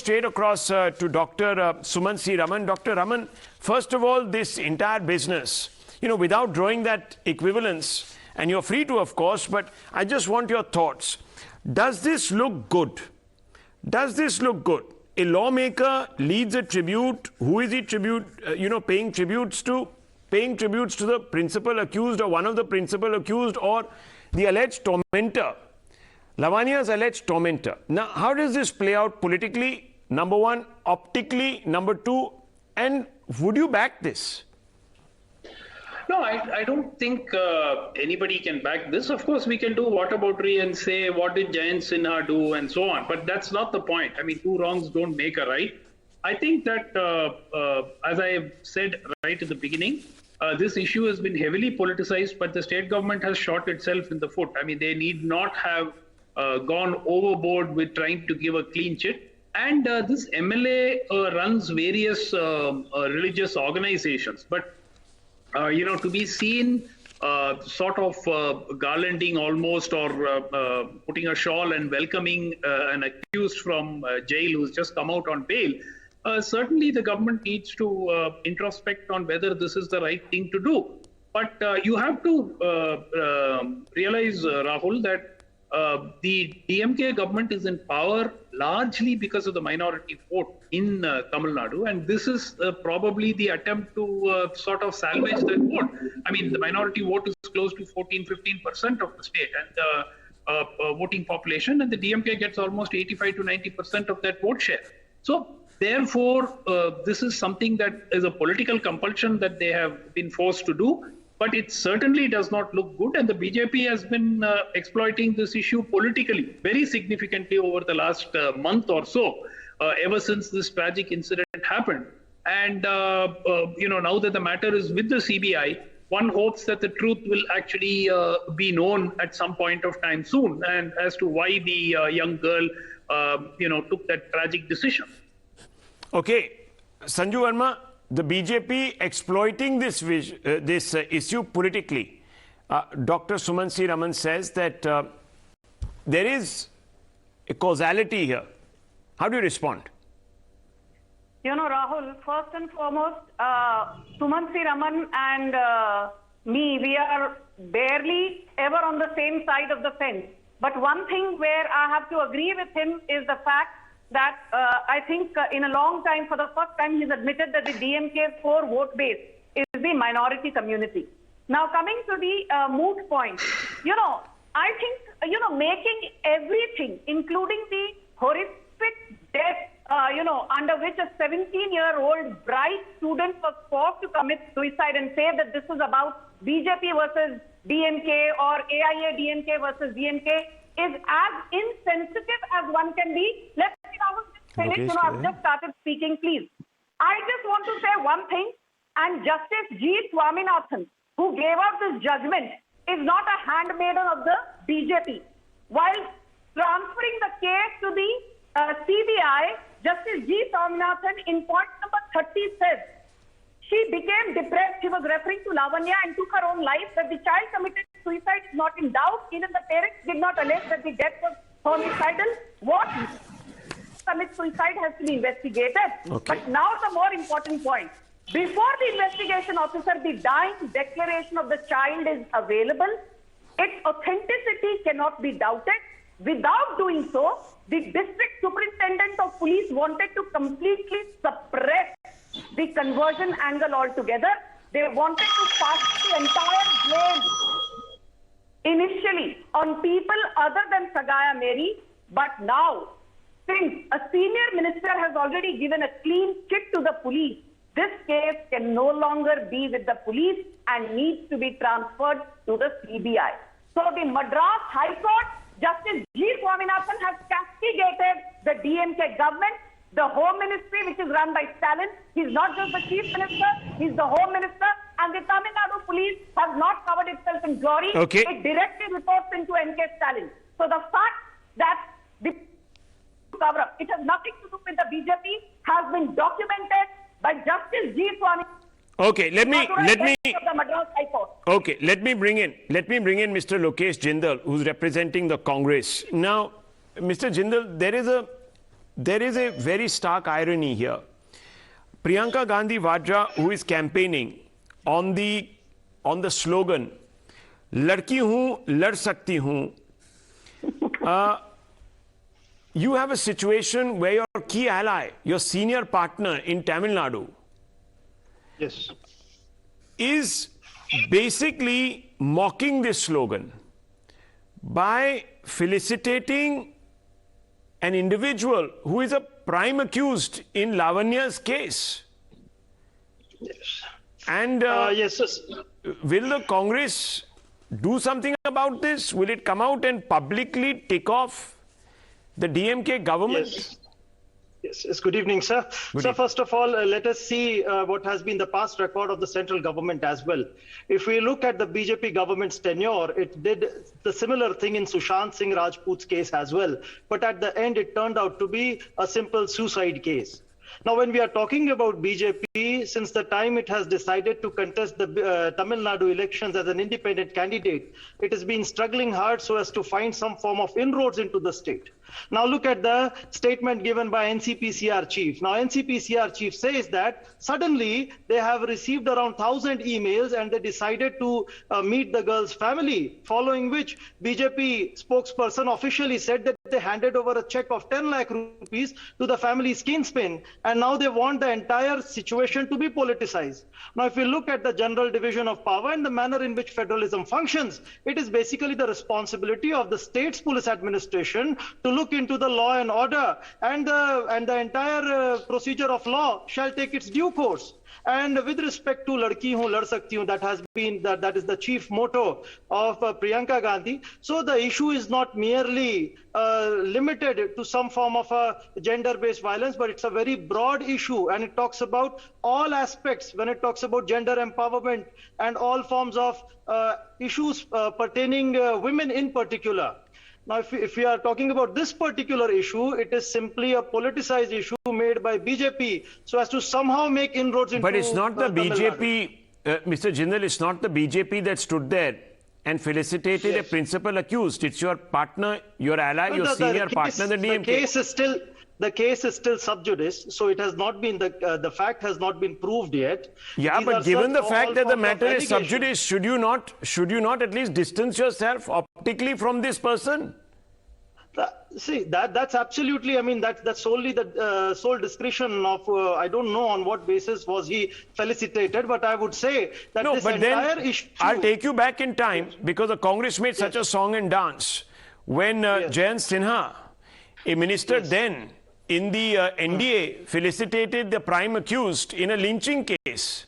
straight across to Dr. Suman C. Raman. Dr. Raman, first of all, this entire business, without drawing that equivalence, and you're free to, of course, but I just want your thoughts. Does this look good? Does this look good? A lawmaker leads a tribute. Who is he paying tributes to? Paying tributes to the principal accused or one of the principal accused or the alleged tormentor. Lavanya's alleged tormentor. Now, how does this play out politically? Number one, optically. Number two, and would you back this? No, I don't think anybody can back this. Of course, we can do whataboutery and say, what did Jayant Sinha do and so on. But that's not the point. I mean, two wrongs don't make a right. I think that, as I said right at the beginning, this issue has been heavily politicized, but the state government has shot itself in the foot. I mean, they need not have gone overboard with trying to give a clean chit. And this MLA runs various religious organizations. But, to be seen sort of garlanding almost or putting a shawl and welcoming an accused from jail who's just come out on bail, certainly the government needs to introspect on whether this is the right thing to do. But you have to realize, Rahul, that the DMK government is in power largely because of the minority vote in Tamil Nadu, and this is probably the attempt to sort of salvage that vote. I mean, the minority vote is close to 14-15% of the state and voting population, and the DMK gets almost 85 to 90% of that vote share. So, therefore, this is something that is a political compulsion that they have been forced to do. But it certainly does not look good, and the BJP has been exploiting this issue politically very significantly over the last month or so, ever since this tragic incident happened. And, now that the matter is with the CBI, one hopes that the truth will actually be known at some point of time soon, and as to why the young girl, took that tragic decision. Okay, Sanju Verma. The BJP exploiting this issue politically. Dr. Suman C. Raman says that there is a causality here. How do you respond? Rahul, first and foremost, Suman C. Raman and me, we are barely ever on the same side of the fence. But one thing where I have to agree with him is the fact that I think in a long time, for the first time, he's admitted that the DMK's core vote base is the minority community. Now, coming to the moot point, I think, making everything, including the horrific death, under which a 17-year-old bright student was forced to commit suicide and say that this is about BJP versus DMK or AIA DMK versus DMK is as insensitive as one can be. Let me now finish. I've just started speaking, please. I just want to say one thing, and Justice G. Swaminathan, who gave out this judgment, is not a handmaiden of the BJP. While transferring the case to the CBI, Justice G. Swaminathan in point number 30 says, she became depressed. She was referring to Lavanya and took her own life. That the child committed suicide is not in doubt. Even the parents did not allege that the death was homicidal. What commits suicide has to be investigated. Okay. But now the more important point. Before the investigation officer, the dying declaration of the child is available. Its authenticity cannot be doubted. Without doing so, the district superintendent of police wanted to completely suppress the conversion angle altogether. They wanted to pass the entire blame initially on people other than Sagaya Mary. But now, since a senior minister has already given a clean chit to the police, this case can no longer be with the police and needs to be transferred to the CBI. So the Madras High Court, Justice G. Swaminathan has castigated the DMK government, the Home Ministry, which is run by Stalin. He's not just the Chief Minister, he's the Home Minister. And the Tamil Nadu police has not covered itself in glory. Okay. It directly reports into NK Stalin. So the fact that the cover up, it has nothing to do with the BJP, has been documented by Justice G. Swaminathan. Okay, let me bring in Mr. Lokesh Jindal, who's representing the Congress. Now, Mr. Jindal, there is a there is a very stark irony here. Priyanka Gandhi Vadra, who is campaigning on the slogan, "Ladki hoon, lad sakti hoon," you have a situation where your key ally, your senior partner in Tamil Nadu, Yes. is basically mocking this slogan by felicitating an individual who is a prime accused in Lavanya's case. Yes. And Yes. Yes. will the Congress do something about this? Will it come out and publicly take off the DMK government? Yes. Yes. Good evening, sir. Good So evening. first of all, let us see what has been the past record of the central government as well. If we look at the BJP government's tenure, it did the similar thing in Sushant Singh Rajput's case as well. But at the end, it turned out to be a simple suicide case. Now, when we are talking about BJP, since the time it has decided to contest the Tamil Nadu elections as an independent candidate, it has been struggling hard so as to find some form of inroads into the state. Now, look at the statement given by NCPCR chief. Now, NCPCR chief says that suddenly they have received around 1,000 emails and they decided to meet the girl's family, following which BJP spokesperson officially said that they handed over a check of 10 lakh rupees to the family's kinsman, and now they want the entire situation to be politicized. Now, if we look at the general division of power and the manner in which federalism functions, it is basically the responsibility of the state's police administration to look into the law and order, and the entire procedure of law shall take its due course. And with respect to "Ladki hoon, lad sakti hoon," that is the chief motto of Priyanka Gandhi. So the issue is not merely limited to some form of a gender-based violence, but it's a very broad issue, and it talks about all aspects when it talks about gender empowerment and all forms of issues pertaining women in particular. Now, if we are talking about this particular issue, it is simply a politicized issue made by BJP so as to somehow make inroads into. But it's not the Tamil Nadu. BJP, Mr. Jindal, it's not the BJP that stood there and felicitated a principal accused. It's your partner, your ally, your senior partner, the DMK. The case is still sub judice, so it has not been the fact has not been proved yet. Yeah, These but are given the all fact that the forms of matter is sub allegation. judice, should you not at least distance yourself optically from this person? See, that's absolutely, I mean, that's solely the sole discretion of, I don't know on what basis was he felicitated, but I would say that No, this but entire then issue. I'll take you back in time because the Congress made such a song and dance when Jayant Sinha, a minister then in the NDA, felicitated the prime accused in a lynching case.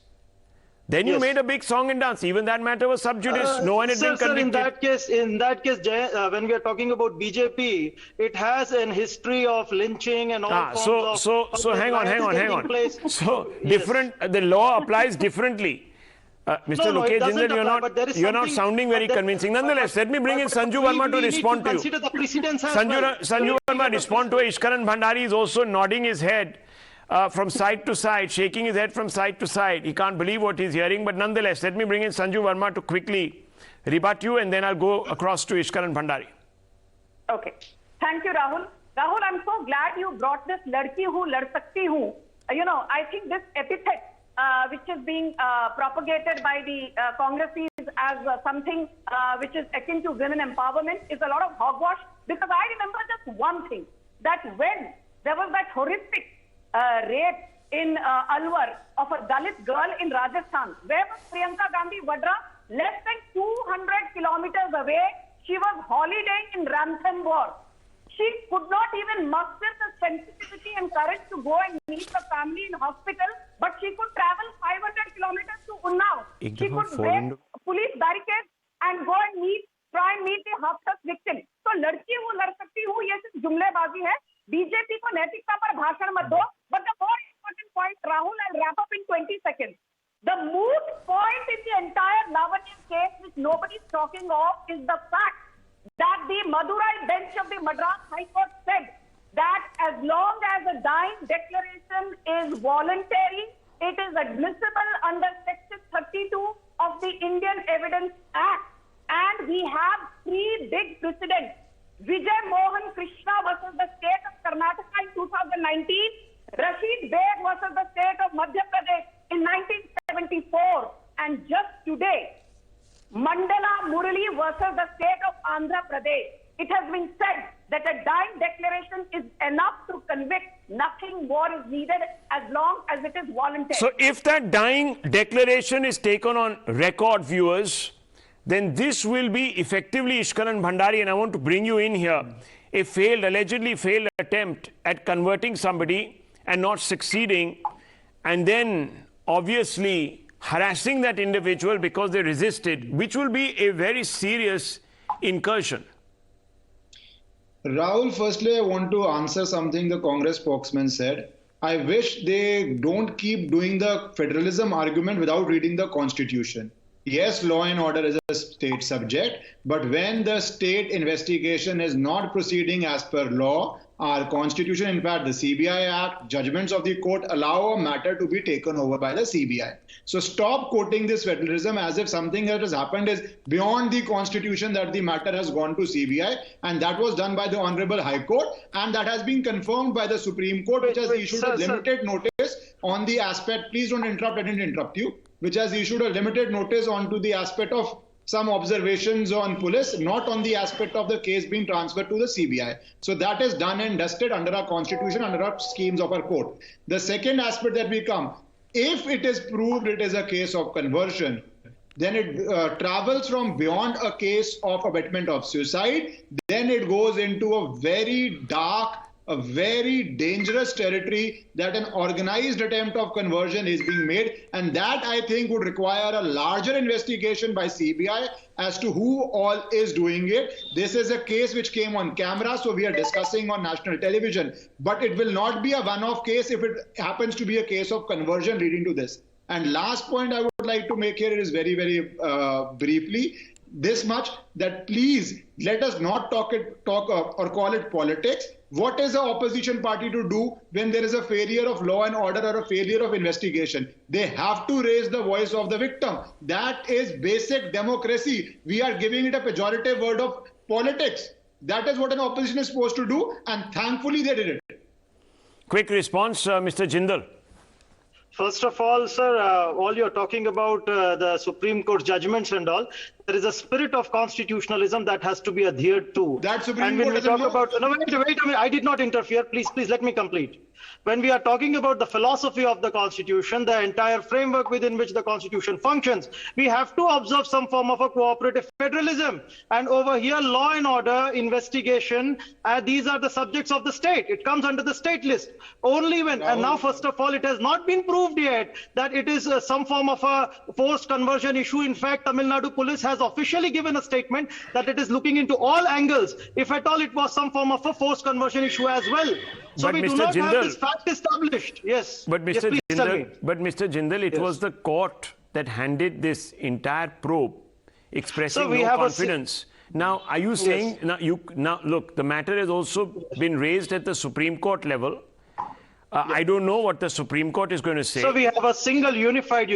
Then you made a big song and dance. Even that matter was sub judice. No one had been convicted. In that case, when we are talking about BJP, it has an history of lynching and all forms of. So hang on. Place. So different. The law applies differently. Mr. No, it Lokesh doesn't Jindal, apply, but there is you're not something- sounding very but there- convincing. Nonetheless, let me bring in Sanju Verma to respond to you. Consider the precedents as well. Sanju Verma, respond to it. Ishkaran Bhandari is also nodding his head from side to side, shaking his head from side to side. He can't believe what he's hearing. But nonetheless, let me bring in Sanju Verma to quickly rebut you, and then I'll go across to Ishkaran Bhandari. Okay. Thank you, Rahul. Rahul, I'm so glad you brought this "ladki hu, lad sakti hu." I think this epithet, which is being propagated by the Congresses as something which is akin to women empowerment, is a lot of hogwash. Because I remember just one thing, that when there was that horrific rape in Alwar of a Dalit girl in Rajasthan, where was Priyanka Gandhi Vadra? Less than 200 kilometers away, she was holidaying in Ranthambore. She could not even muster the sensitivity and courage to go and meet the family in hospital, but she could travel 500 kilometers to Unnao. She could break police barricades and go and try and meet the hapsat victim. So, ladki hu, lad sakti hu, ye sirf jumlebazi hai. BJP को नैतिकता पर भाषण मत दो. But the more important point, Rahul, I'll wrap up in 20 seconds. The moot point in the entire Lavanya case, which nobody is talking of, is the fact that the Madurai bench of the Madras High Court said that as long as a dying declaration is voluntary, it is admissible under Section 32 of the Indian Evidence Act. And we have three big precedents. Vijay Mohan Krishna versus the state of Karnataka in 2019, Rashid Beg versus the state of Madhya Pradesh in 1974, and just today, Mandala Murali versus the state of Andhra Pradesh. It has been said that a dying declaration is enough to convict. Nothing more is needed as long as it is voluntary. So if that dying declaration is taken on record, viewers, then this will be effectively, Ishkaran Bhandari, and I want to bring you in here, a allegedly failed attempt at converting somebody and not succeeding, and then obviously harassing that individual because they resisted, which will be a very serious incursion. Rahul, firstly, I want to answer something the Congress spokesman said. I wish they don't keep doing the federalism argument without reading the Constitution. Yes, law and order is a state subject, but when the state investigation is not proceeding as per law, our Constitution, in fact, the CBI Act, judgments of the court allow a matter to be taken over by the CBI. So stop quoting this federalism as if something that has happened is beyond the Constitution, that the matter has gone to CBI, and that was done by the Honorable High Court, and that has been confirmed by the Supreme Court, which has issued a limited notice on the aspect. Please don't interrupt, I didn't interrupt you. Which has issued a limited notice onto the aspect of some observations on police, not on the aspect of the case being transferred to the CBI. So that is done and dusted under our Constitution, under our schemes of our court. The second aspect that we come, if it is proved it is a case of conversion, then it travels from beyond a case of abetment of suicide, then it goes into a very dark, a very dangerous territory that an organized attempt of conversion is being made, and that I think would require a larger investigation by CBI as to who all is doing it. This is a case which came on camera, so we are discussing on national television, but it will not be a one-off case if it happens to be a case of conversion leading to this. And last point I would like to make here is very, very briefly, this much, that please let us not talk or call it politics. What is the opposition party to do when there is a failure of law and order or a failure of investigation? They have to raise the voice of the victim. That is basic democracy. We are giving it a pejorative word of politics. That is what an opposition is supposed to do, and thankfully they did it. Quick response, Mr. Jindal. First of all, sir, all you're talking about the Supreme Court judgments and all, there is a spirit of constitutionalism that has to be adhered to. That Supreme and when Court we talk about, no, wait a minute, I did not interfere. Please, let me complete. When we are talking about the philosophy of the Constitution, the entire framework within which the Constitution functions, we have to observe some form of a cooperative federalism. And over here, law and order, investigation, these are the subjects of the state. It comes under the state list. Only when, and now first of all, it has not been proved yet that it is some form of a forced conversion issue. In fact, Tamil Nadu police has officially given a statement that it is looking into all angles. If at all it was some form of a forced conversion issue as well. So but we Mr. do not Jindal, have this fact established. Yes. But Mr. Yes, Mr. Jindal, it was the court that handed this entire probe, expressing no confidence. Now, are you saying now look, the matter has also been raised at the Supreme Court level. I don't know what the Supreme Court is going to say. So we have a single unified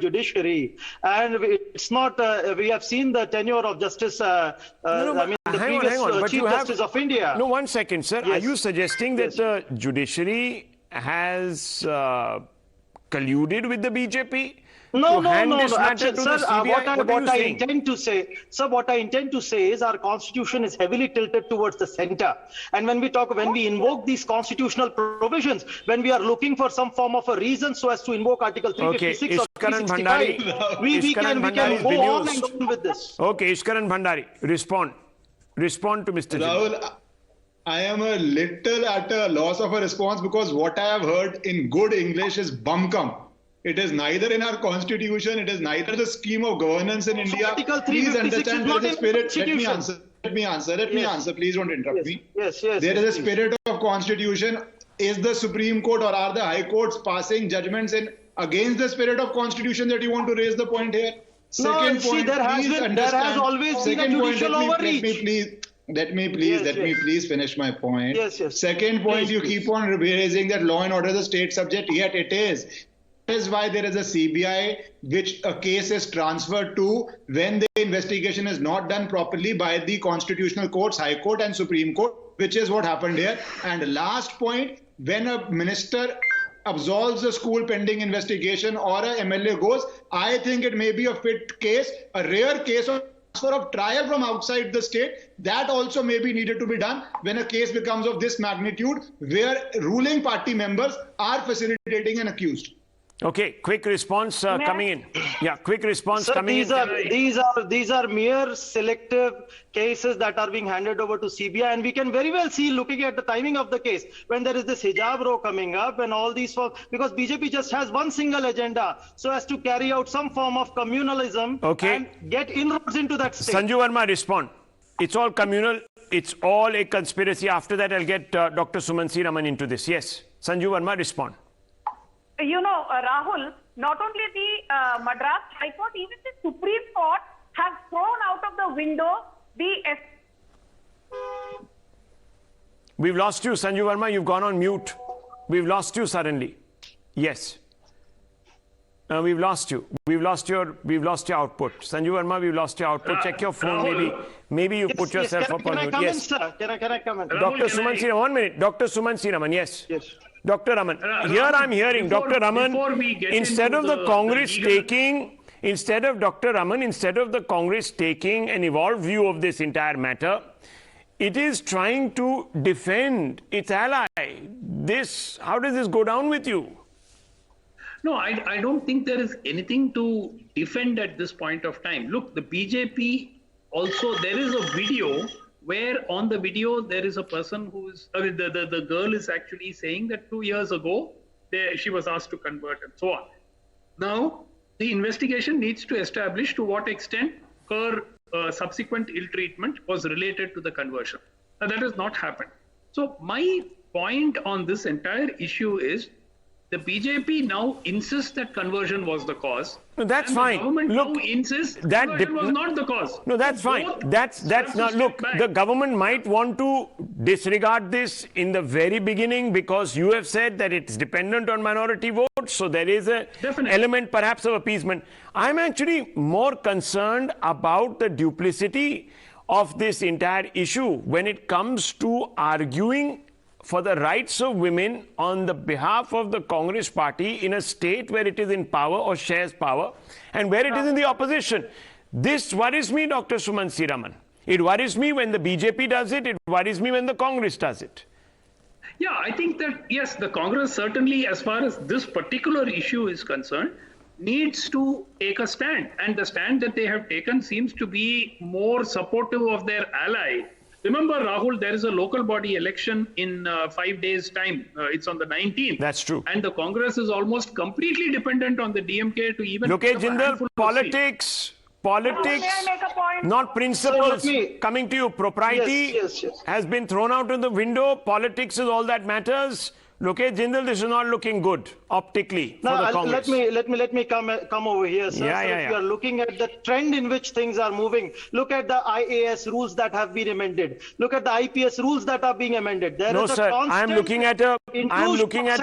judiciary, and it's not. We have seen the tenure of Justice. I mean, the previous Chief Justice of India. No, 1 second, sir. Yes. Are you suggesting that the judiciary has colluded with the BJP? No. Actually, sir, what I intend to say, sir, what I intend to say is our constitution is heavily tilted towards the center. And when we invoke these constitutional provisions, when we are looking for some form of a reason so as to invoke Article 356 or 365, we can go on and on with this. Okay, Ishkaran Bhandari, respond to Mr. Rahul, I am a little at a loss of a response because what I have heard in good English is bumcum. It is neither in our constitution, it is neither the scheme of governance in India. Please understand there is a spirit. Let me answer. Please don't interrupt me. Yes. There is a spirit of constitution. Is the Supreme Court or are the High Courts passing judgments in against the spirit of constitution that you want to raise the point here? Second point, there has always been a judicial overreach. Let me please finish my point. Yes. Second point, please. Keep on raising that law and order is a state subject, yet it is. is why there is a CBI, which a case is transferred to when the investigation is not done properly by the constitutional courts, High Court and Supreme Court, which is what happened here. And last point, when a minister absolves a school pending investigation or a MLA goes, I think it may be a fit case, a rare case of transfer of trial from outside the state. That also may be needed to be done when a case becomes of this magnitude, where ruling party members are facilitating an accused. Okay, quick response coming in. Yeah, quick response coming in. These are mere selective cases that are being handed over to CBI, and we can very well see, looking at the timing of the case, when there is this hijab row coming up and all these because BJP just has one single agenda, so as to carry out some form of communalism and get inroads into that state. Sanju Verma, respond. It's all communal. It's all a conspiracy. After that, I'll get Dr. Sumansi Raman into this. Yes, Sanju Verma, respond. You know, Rahul, not only the Madras High Court, even the Supreme Court has thrown out of the window the... We've lost you, Sanju Verma. You've gone on mute. We've lost you suddenly. Yes. We've lost you. We've lost your output. Sanju Verma, we've lost your output. Check your phone. Maybe you put yourself up on mute. Yes. Can I comment? Dr. Sumansi Raman, 1 minute. Dr. Sumansi Raman, yes. Yes. Dr. Raman, here I'm hearing, Dr. Raman, instead of the Congress taking an evolved view of this entire matter, it is trying to defend its ally. How does this go down with you? No, I don't think there is anything to defend at this point of time. Look, the BJP also, there is a video where on the video there is a person who is, the girl is actually saying that 2 years ago she was asked to convert and so on. Now, the investigation needs to establish to what extent her subsequent ill treatment was related to the conversion. Now, that has not happened. So my point on this entire issue is the BJP now insists that conversion was the cause. No, that's fine. The government now insists that conversion was not the cause. No, that's fine. That's not. Look, the government might want to disregard this in the very beginning because you have said that it's dependent on minority votes. So there is an element perhaps of appeasement. I'm actually more concerned about the duplicity of this entire issue when it comes to arguing for the rights of women on the behalf of the Congress party in a state where it is in power or shares power and where it is in the opposition. This worries me, Dr. Sumansi Raman. It worries me when the BJP does it. It worries me when the Congress does it. Yeah, I think that, yes, the Congress certainly, as far as this particular issue is concerned, needs to take a stand. And the stand that they have taken seems to be more supportive of their ally. Remember, Rahul, there is a local body election in 5 days' time. It's on the 19th. That's true. And the Congress is almost completely dependent on the DMK to even... Okay, Jindal, politics, not principles. So coming to you, propriety has been thrown out of the window. Politics is all that matters. Look, Jindal, this is not looking good optically for the Congress. Let me come over here, sir. If you are looking at the trend in which things are moving, look at the IAS rules that have been amended. Look at the IPS rules that are being amended. No, sir. I'm looking at a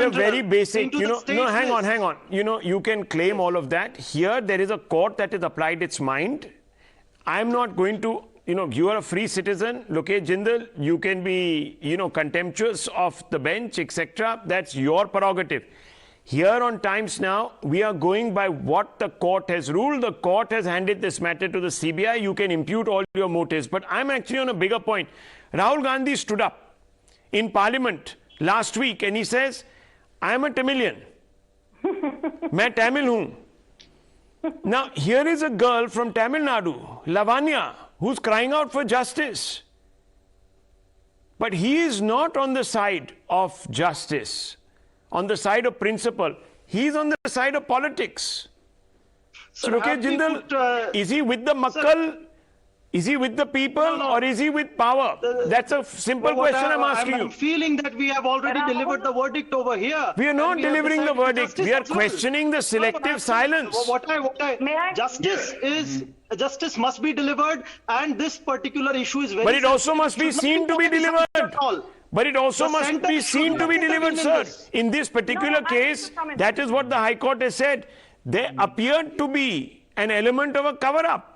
very basic. Hang on. You can claim all of that. Here, there is a court that has applied its mind. I'm not going to. You are a free citizen. Look, Jindal, you can be, contemptuous of the bench, etc. That's your prerogative. Here on Times Now, we are going by what the court has ruled. The court has handed this matter to the CBI. You can impute all your motives. But I'm actually on a bigger point. Rahul Gandhi stood up in Parliament last week and he says, I am a Tamilian. Main Tamil hoon. Now, here is a girl from Tamil Nadu, Lavanya, who's crying out for justice. But he is not on the side of justice, on the side of principle. He's on the side of politics. So, Jindal, is he with the Makkal? Is he with the people or is he with power? That's a simple question I'm asking you. I'm feeling that we have already delivered the verdict over here. We are not delivering the verdict. We are questioning the selective silence. Justice must be delivered, and this particular issue is very... But it also must be seen to be delivered. But it also The must center be should seen to be not delivered, intervene in sir. this. In this particular No, I need case, to come in. that is what the High Court has said. There appeared to be an element of a cover-up.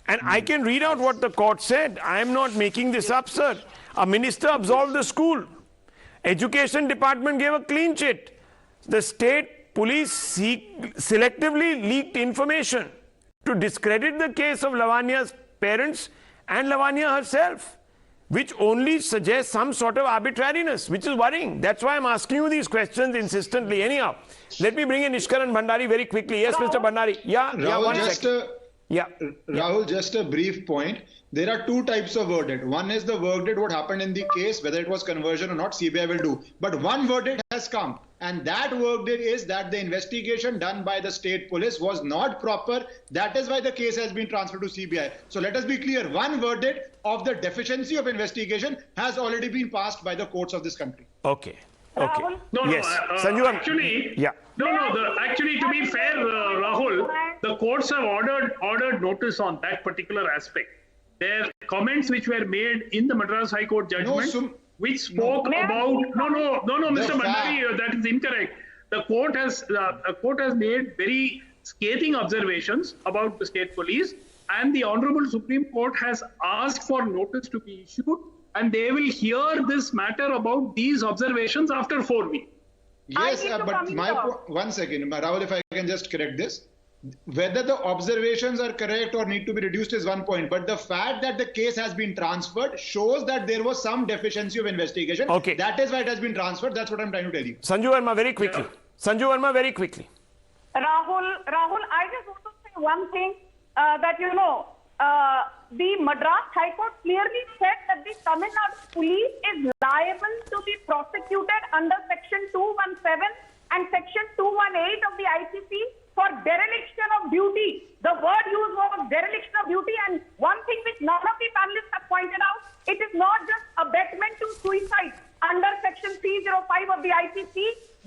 And I can read out what the court said. I am not making this up, sir. A minister absolved the school. Education department gave a clean chit. The state police selectively leaked information to discredit the case of Lavanya's parents and Lavanya herself, which only suggests some sort of arbitrariness, which is worrying. That's why I'm asking you these questions insistently. Anyhow, let me bring in Ishkaran Bhandari very quickly. Yes, Mr. Bhandari. Yeah, Rahul, one just second. Rahul, just a brief point. There are two types of verdict. One is the verdict, what happened in the case, whether it was conversion or not, CBI will do. But one verdict has come, and that verdict is that the investigation done by the state police was not proper. That is why the case has been transferred to CBI. So let us be clear. One verdict of the deficiency of investigation has already been passed by the courts of this country. Okay. Okay. Rahul? No, Yes. no, Sanju, actually, yeah. actually, to be fair, Rahul, the courts have ordered notice on that particular aspect. Their comments which were made in the Madras High Court judgment, which spoke about Mr. Bhandari, that is incorrect. The court has made very scathing observations about the state police, and the Honorable Supreme Court has asked for notice to be issued, and they will hear this matter about these observations after 4 weeks. Yes, need to but come in my here. one second, Rahul, if I can just correct this. Whether the observations are correct or need to be reduced is one point, but the fact that the case has been transferred shows that there was some deficiency of investigation. Okay. That is why it has been transferred. That's what I'm trying to tell you. Sanju Verma, very quickly. Sanju Verma, very quickly. Rahul, I just want to say one thing, that the Madras High Court clearly said that the Tamil Nadu police is liable to be prosecuted under Section 217 and Section 218 of the ICC for dereliction of duty. The word used was dereliction of duty, and one thing which none of the panelists have pointed out, it is not just abetment to suicide. Under Section 305 of the ICC,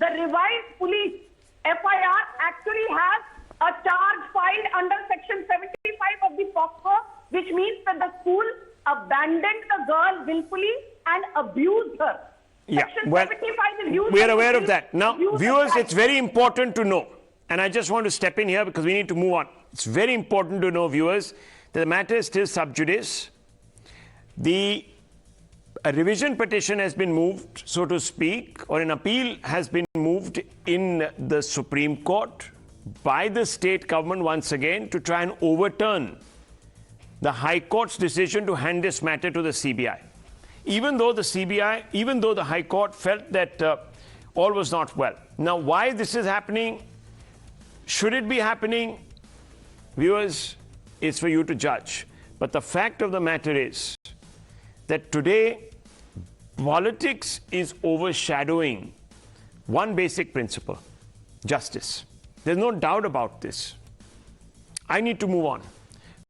the revised police FIR actually has a charge filed under Section 75 of the POCSO, which means that the school abandoned the girl willfully and abused her. Yeah, Section well, 75 is used we are as aware a of that. Now, abuse of viewers, child. it's very important to know, and I just want to step in here because we need to move on. It's very important to know, viewers, that the matter is still sub judice. A revision petition has been moved, so to speak, or an appeal has been moved in the Supreme Court by the state government once again to try and overturn the High Court's decision to hand this matter to the CBI. Even though the High Court felt that all was not well. Now, why this is happening, should it be happening, viewers, it's for you to judge. But the fact of the matter is that today, politics is overshadowing one basic principle: justice. There's no doubt about this. I need to move on.